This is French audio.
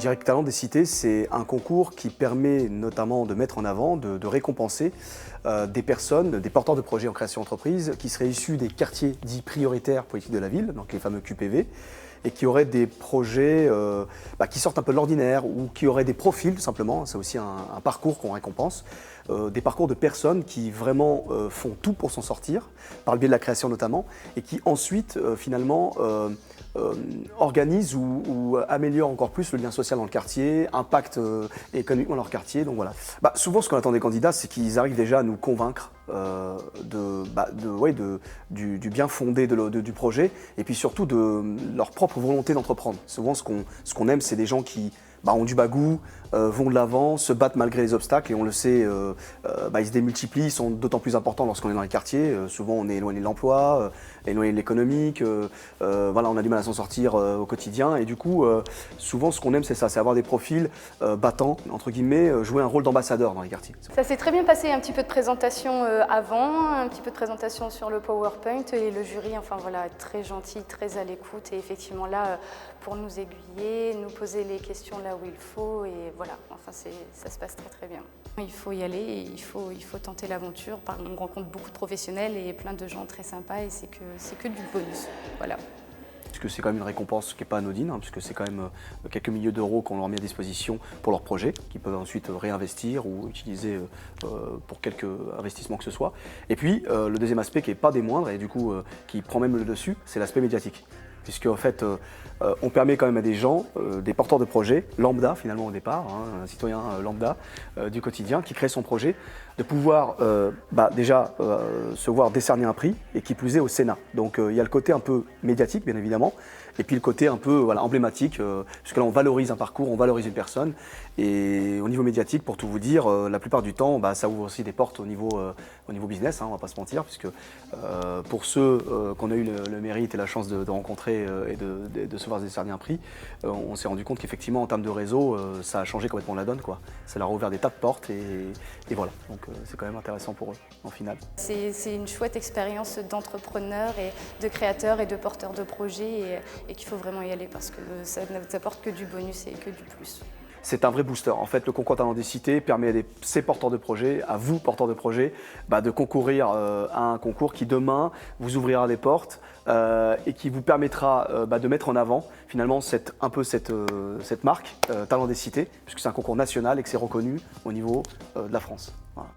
dirais que Talent des Cités, c'est un concours qui permet notamment de mettre en avant, de récompenser des personnes, des porteurs de projets en création d'entreprise qui seraient issus des quartiers dits prioritaires politiques de la ville, donc les fameux QPV, et qui auraient des projets qui sortent un peu de l'ordinaire ou qui auraient des profils tout simplement, c'est aussi un parcours qu'on récompense, des parcours de personnes qui vraiment font tout pour s'en sortir, par le biais de la création notamment, et qui ensuite finalement organisent ou améliorent encore plus le lien social dans le quartier, impactent économiquement leur quartier. Donc voilà. Souvent, ce qu'on attend des candidats, c'est qu'ils arrivent déjà à nous convaincre du bien fondé du projet et puis surtout de leur propre volonté d'entreprendre. Souvent, ce qu'on aime, c'est des gens qui ont du bagou, vont de l'avant, se battent malgré les obstacles et on le sait, ils se démultiplient, ils sont d'autant plus importants lorsqu'on est dans les quartiers. Souvent on est éloigné de l'emploi, éloigné de l'économique, on a du mal à s'en sortir au quotidien et du coup souvent ce qu'on aime c'est ça, c'est avoir des profils battants, entre guillemets, jouer un rôle d'ambassadeur dans les quartiers. Ça s'est très bien passé, un petit peu de présentation avant, un petit peu de présentation sur le PowerPoint et le jury, très gentil, très à l'écoute et effectivement là pour nous aiguiller, nous poser les questions là où il faut et voilà, ça se passe très très bien. Il faut y aller, et il faut tenter l'aventure. On rencontre beaucoup de professionnels et plein de gens très sympas et c'est que du bonus. Voilà. Puisque c'est quand même une récompense qui n'est pas anodine, puisque c'est quand même quelques milliers d'euros qu'on leur met à disposition pour leur projet, qu'ils peuvent ensuite réinvestir ou utiliser pour quelque investissement que ce soit. Et puis le deuxième aspect qui n'est pas des moindres et du coup qui prend même le dessus, c'est l'aspect médiatique. Puisque en fait, on permet quand même à des gens, des porteurs de projets, lambda finalement au départ, un citoyen lambda du quotidien qui crée son projet, de pouvoir déjà se voir décerner un prix et qui plus est au Sénat. Donc il y a le côté un peu médiatique bien évidemment, et puis le côté un peu emblématique, puisque là on valorise un parcours, on valorise une personne, et au niveau médiatique, pour tout vous dire, la plupart du temps, ça ouvre aussi des portes au niveau business, on va pas se mentir, puisque pour ceux qu'on a eu le mérite et la chance de rencontrer et de se voir décerner un prix, on s'est rendu compte qu'effectivement en termes de réseau, ça a changé complètement la donne, quoi. Ça leur a ouvert des tas de portes et voilà, donc c'est quand même intéressant pour eux en finale. C'est une chouette expérience d'entrepreneur et de créateur et de porteur de projet et qu'il faut vraiment y aller parce que ça n'apporte que du bonus et que du plus. C'est un vrai booster. En fait, le concours Talent des Cités permet à ces porteurs de projets, à vous porteurs de projets, de concourir à un concours qui demain vous ouvrira des portes et qui vous permettra de mettre en avant finalement cette marque Talent des Cités, puisque c'est un concours national et que c'est reconnu au niveau de la France. Voilà.